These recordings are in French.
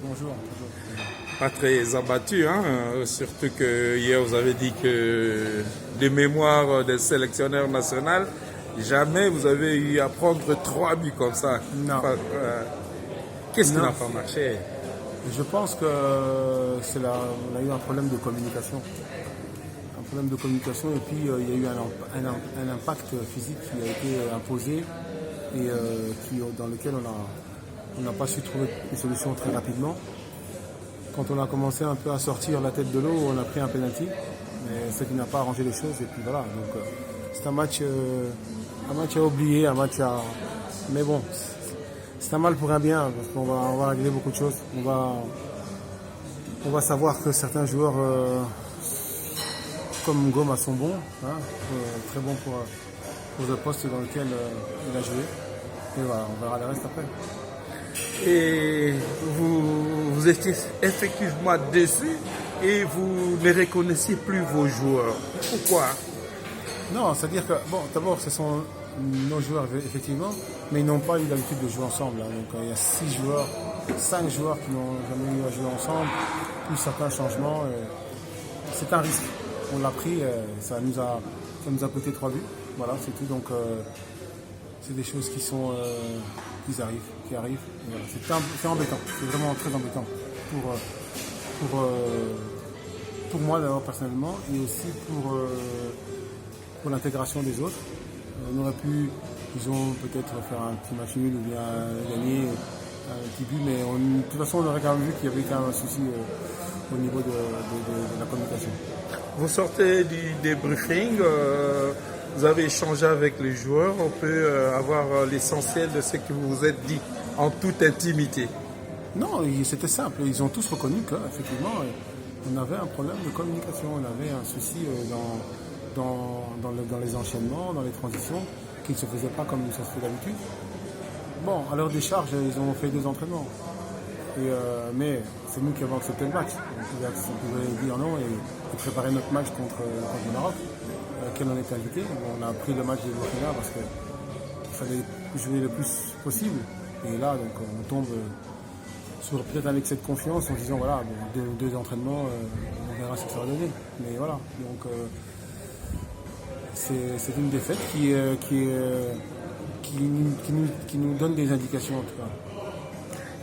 Bonjour. Pas très abattu, hein? Surtout que hier vous avez dit que des mémoires des sélectionneurs nationaux, jamais vous avez eu à prendre 3 buts comme ça. Non. Qu'est-ce qui Non. n'a pas marché? Je pense que on a eu un problème de communication. Un problème de communication et puis il y a eu un impact physique qui a été imposé et dans lequel on n'a pas su trouver des solutions très rapidement. Quand on a commencé un peu à sortir la tête de l'eau, on a pris un penalty, mais ce qui n'a pas arrangé les choses. Et puis voilà, donc c'est un match à oublier, un match à... Mais bon, c'est un mal pour un bien, parce qu'on va régler beaucoup de choses. On va savoir que certains joueurs comme Ngoma sont bons, hein, très bons pour le poste dans lequel il a joué. Et voilà, on verra le reste après. Et vous étiez effectivement déçu et vous ne reconnaissiez plus vos joueurs. Pourquoi? Non, c'est-à-dire que, bon, d'abord, ce sont nos joueurs, effectivement, mais ils n'ont pas eu l'habitude de jouer ensemble. Hein. Donc, il y a 5 joueurs qui n'ont jamais eu à jouer ensemble, plus certains changements. C'est un risque. On l'a pris, ça nous a coûté 3 buts. Voilà, c'est tout. Donc, c'est des choses qui arrivent. Voilà. C'est embêtant. C'est vraiment très embêtant pour moi d'abord personnellement et aussi pour l'intégration des autres. On aurait pu, disons, peut-être faire un petit match nul ou bien gagner un petit but, mais de toute façon on aurait quand même vu qu'il y avait quand même un souci au niveau de la communication. Vous sortez du débriefing, vous avez échangé avec les joueurs, on peut avoir l'essentiel de ce que vous vous êtes dit en toute intimité. Non, c'était simple, ils ont tous reconnu qu'effectivement on avait un problème de communication, on avait un souci dans les enchaînements, dans les transitions, qui ne se faisaient pas comme ça se fait d'habitude. Bon, à leur décharge, ils ont fait 2 entraînements. Mais c'est nous qui avons accepté le match. On pouvait dire non et préparer notre match contre le Maroc, auquel on était invité. On a pris le match de Burkina parce qu'il fallait jouer le plus possible. Et là, donc, on tombe sur peut-être un excès de confiance en disant voilà, bon, 2 entraînements, on verra ce que ça va donner. Mais voilà, donc c'est une défaite qui nous donne des indications en tout cas.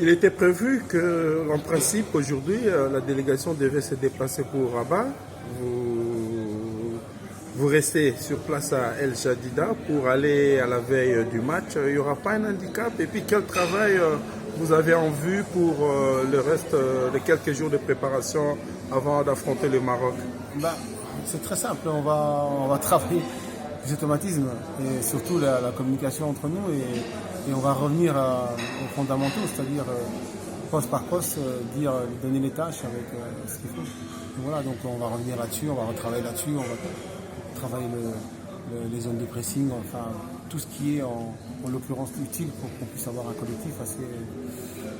Il était prévu qu'en principe, aujourd'hui, la délégation devait se déplacer pour Rabat. Vous restez sur place à El Jadida pour aller à la veille du match. Il n'y aura pas un handicap. Et puis, quel travail vous avez en vue pour le reste de quelques jours de préparation avant d'affronter le Maroc? C'est très simple. On va travailler les automatismes et surtout la communication entre nous et on va revenir aux fondamentaux, c'est-à-dire poste par poste, donner les tâches avec ce qu'il faut. Et voilà, donc on va revenir là-dessus, on va retravailler là-dessus, on va travailler les zones de pressing, enfin tout ce qui est en l'occurrence utile pour qu'on puisse avoir un collectif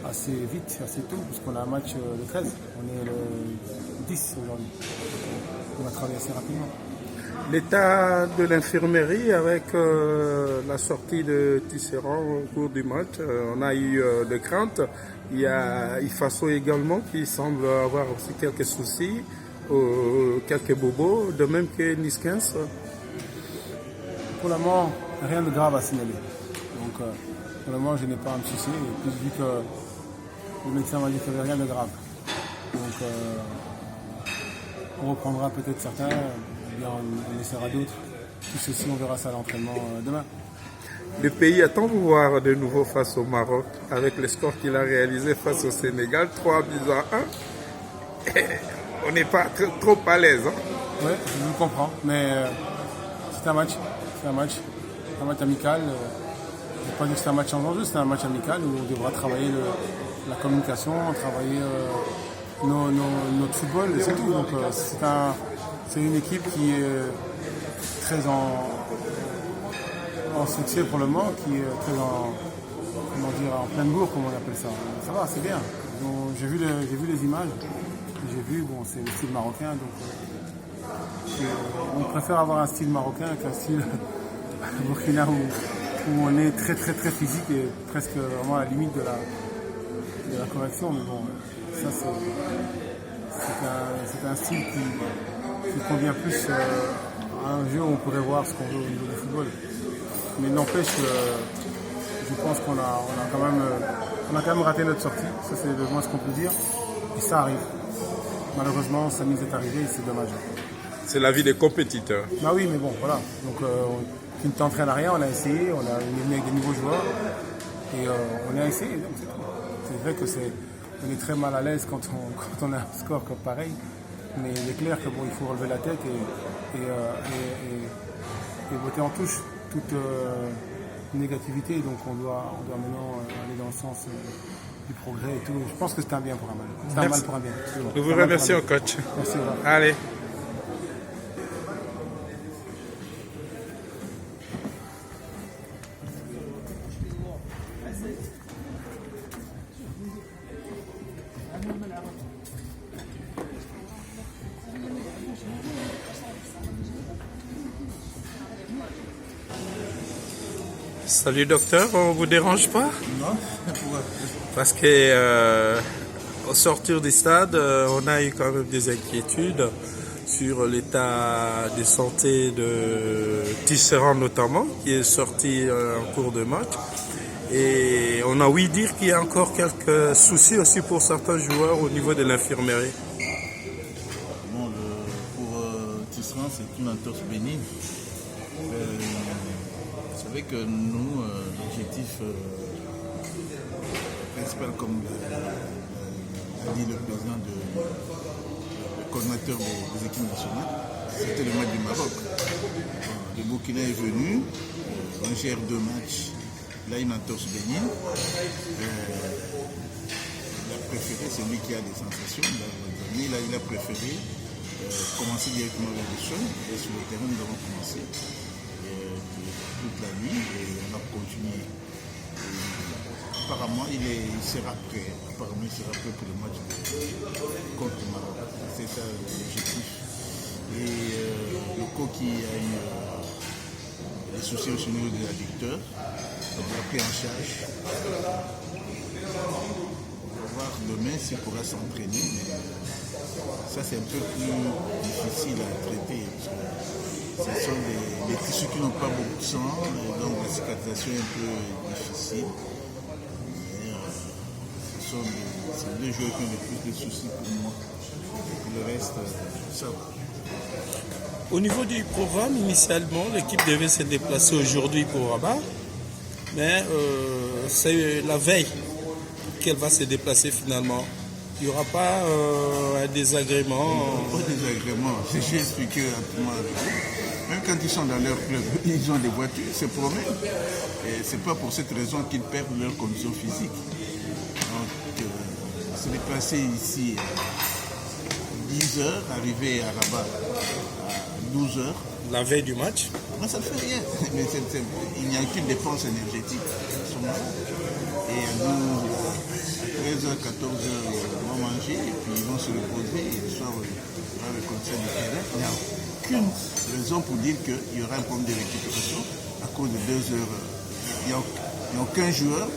assez vite, assez tôt, puisqu'on a un match le 13, on est le 10 aujourd'hui. On va travailler assez rapidement. L'état de l'infirmerie avec la sortie de Tisserand au cours du match, on a eu des craintes. Il y a Ifaso également qui semble avoir aussi quelques soucis, quelques bobos, de même que Niskens. Pour le moment, rien de grave à signaler. Donc pour le moment, je n'ai pas à me soucier. Et puis vu que le médecin m'a dit qu'il n'y avait rien de grave. Donc on reprendra peut-être certains. On essaiera d'autres. Tout ceci, on verra ça à l'entraînement demain. Le pays attend de vous voir de nouveau face au Maroc avec le score qu'il a réalisé face au Sénégal, 3-1. On n'est pas trop à l'aise. Hein? Oui, je vous comprends, mais c'est un match. C'est un match amical. Je ne vais pas dire que c'est un match en enjeu, c'est un match amical où on devra travailler la communication, travailler notre football, et c'est tout. Donc c'est une équipe qui est très en succès pour le moment, qui est très en pleine bourre, comme on appelle ça. Ça va, c'est bien. Donc, j'ai vu les images. J'ai vu, bon, c'est le style marocain, donc on préfère avoir un style marocain qu'un style burkina où on est très très très physique et presque vraiment à la limite et la correction, mais bon, ça c'est un style qui convient plus à un jeu où on pourrait voir ce qu'on veut au niveau du football. Mais n'empêche, je pense qu'on a quand même raté notre sortie, ça c'est le moins ce qu'on peut dire, et ça arrive. Malheureusement, ça nous est arrivé et c'est dommage. C'est la vie des compétiteurs. Bah oui, mais bon, voilà. Donc, tu ne t'entraînes à rien, on a essayé, on est venu avec des nouveaux joueurs et on a essayé. Donc c'est tout. C'est vrai que on est très mal à l'aise quand on a un score comme pareil, mais il est clair que bon, il faut relever la tête et botter en touche toute négativité. Donc on doit maintenant aller dans le sens du progrès et tout. Je pense que c'est un bien pour un mal. C'est un mal pour un bien. Bon. Nous vous remercions, coach. Merci. Au revoir. Allez. Salut docteur, on vous dérange pas? Non. Parce que au sortir du stade, on a eu quand même des inquiétudes sur l'état de santé de Tisserand notamment, qui est sorti en cours de match. Et on a ouï dire qu'il y a encore quelques soucis aussi pour certains joueurs au niveau de l'infirmerie. Bon, pour Tisserand, c'est une entorse bénigne. Vous savez que nous, l'objectif principal, comme l'a dit le président, le coordinateur des équipes nationales, c'était le match du Maroc. Le Burkina est venu, on gère 2 matchs, il a une entorse bénigne. Il a préféré, c'est lui qui a des sensations, il a préféré commencer directement avec les choses, et sur le terrain nous avons commencé toute la nuit et on a continué. Apparemment, il sera prêt. Apparemment, il sera prêt pour le match contre le Maroc. C'est ça l'objectif. Et le co qui a eu des soucis au niveau de l'adducteur, on l'a pris en charge. On va voir demain s'il pourra s'entraîner. Mais ça, c'est un peu plus difficile à traiter. Ce sont des tissus qui n'ont pas beaucoup de sang, et donc la cicatrisation est un peu difficile. C'est les joueurs qui ont le plus de soucis pour moi. Pour le reste, ça va. Au niveau du programme, initialement, l'équipe devait se déplacer aujourd'hui pour Rabat, mais c'est la veille qu'elle va se déplacer finalement. Il n'y aura pas un désagrément. Pas de désagrément, j'ai expliqué rapidement avec eux. Même quand ils sont dans leur club, ils ont des voitures, c'est pour eux. Et ce n'est pas pour cette raison qu'ils perdent leur condition physique. Donc, se déplacer ici à 10h, arriver à Rabat à 12h. La veille du match? Non, ça ne fait rien. Mais il n'y a aucune dépense énergétique à ce moment. Et à 13h, 14h, ils vont manger et puis ils vont se reposer et le soir, ils vont le concert du terrain. Il n'y a aucune raison pour dire qu'il y aura un problème de récupération à cause de 2 heures. Il n'y a aucun joueur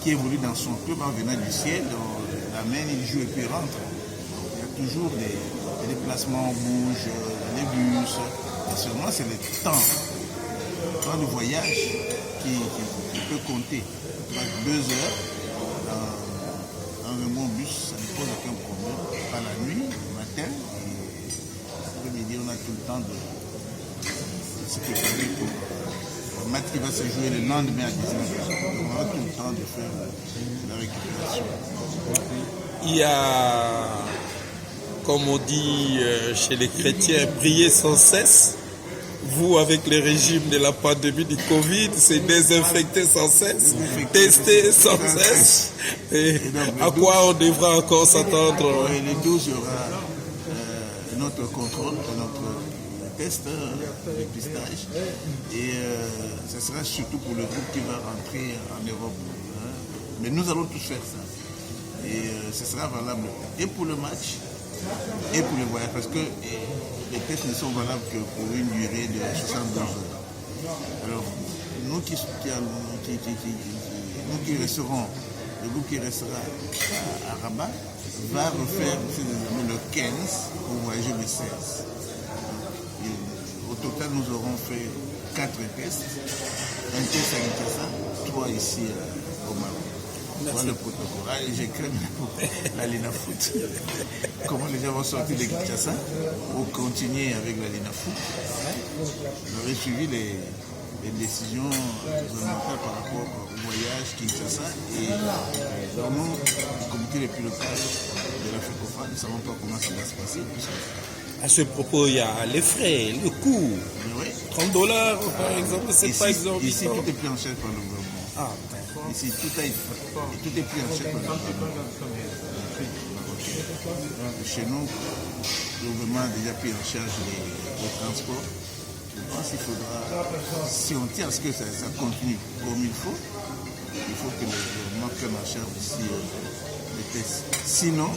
qui évolue dans son club en venant du ciel, on l'amène, il joue et puis il rentre. Donc, il y a toujours des déplacements, on bouge, les bus. Et seulement c'est le temps de voyage qui peut compter. 2 heures, un remorque bus, ça ne pose aucun problème. Pas la nuit, le matin, et l'après-midi, on a tout le temps de se préparer pour le match qui va se jouer le lendemain à 19h. On aura tout le temps de faire la récupération. Il y a, comme on dit chez les chrétiens, prier sans cesse. Vous, avec le régime de la pandémie du Covid, c'est désinfecter sans cesse, tester sans cesse. Et à quoi on devra encore s'attendre? Les 12, il y aura notre contrôle, notre test, dépistage. Et ce sera surtout pour le groupe qui va rentrer en Europe. Mais nous allons tous faire ça. Et ce sera valable et pour le match et pour le voyage. Parce que les tests ne sont valables que pour une durée de 72 heures. Alors, nous qui resterons le groupe qui restera à Rabat va refaire le 15 pour voyager le 16. Et au total, nous aurons fait 4 tests. Un test à Kinshasa, 3 ici au Maroc. Voilà le protocole. Ah, j'ai craint pour la Linafoot. Comment les gens vont sortir de Kinshasa ou continuer avec la Linafoot. J'aurais suivi les décisions gouvernementales par rapport au voyage Kinshasa et dans nous, le comité de pilotage de la FECOFA, nous ne savons pas comment ça va se passer. À ce propos, il y a les frais, le coût. Oui. $30 par exemple, c'est pas exorbitant. Ici, tout est pris en charge par le gouvernement. Ah, ici, tout est pris en charge par le gouvernement. Chez nous, le gouvernement a déjà pris en charge les transports. Je pense qu'il faudra, si on tient à ce que ça continue comme il faut que le gouvernement prenne en charge aussi les tests. Sinon,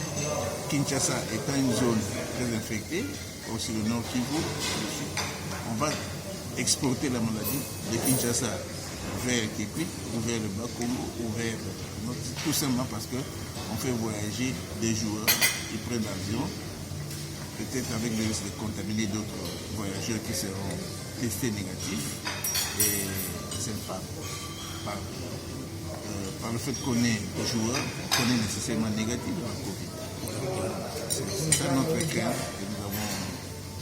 Kinshasa étant une zone très infectée, aussi le nord Kivu, on va exporter la maladie de Kinshasa vers Képri, ou vers le Bas-Congo, ou vers tout simplement parce qu'on fait voyager des joueurs, ils prennent l'avion, peut-être avec le risque de contaminer d'autres voyageurs qui seront testés négatifs. Et c'est pas par le fait qu'on est joueur, qu'on est nécessairement négatif dans la Covid. C'est ça notre crainte que nous avons,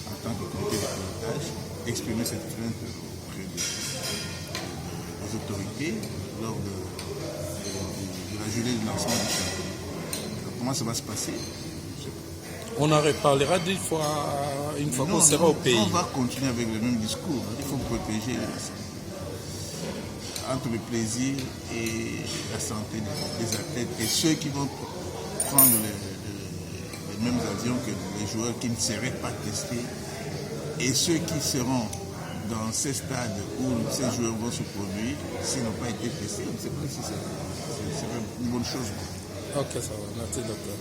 en tant que comité de pilotage, exprimé cette crainte auprès des autorités lors de la journée de lancement du championnat. Comment ça va se passer? on en reparlera une fois qu'on sera au pays. On va continuer avec le même discours. Il faut protéger entre le plaisir et la santé des athlètes et ceux qui vont prendre les mêmes avions que les joueurs qui ne seraient pas testés et ceux qui seront dans ces stades où ces joueurs vont se produire, s'ils n'ont pas été testés, on ne sait pas si c'est une bonne chose. Ok, ça va. Merci, docteur.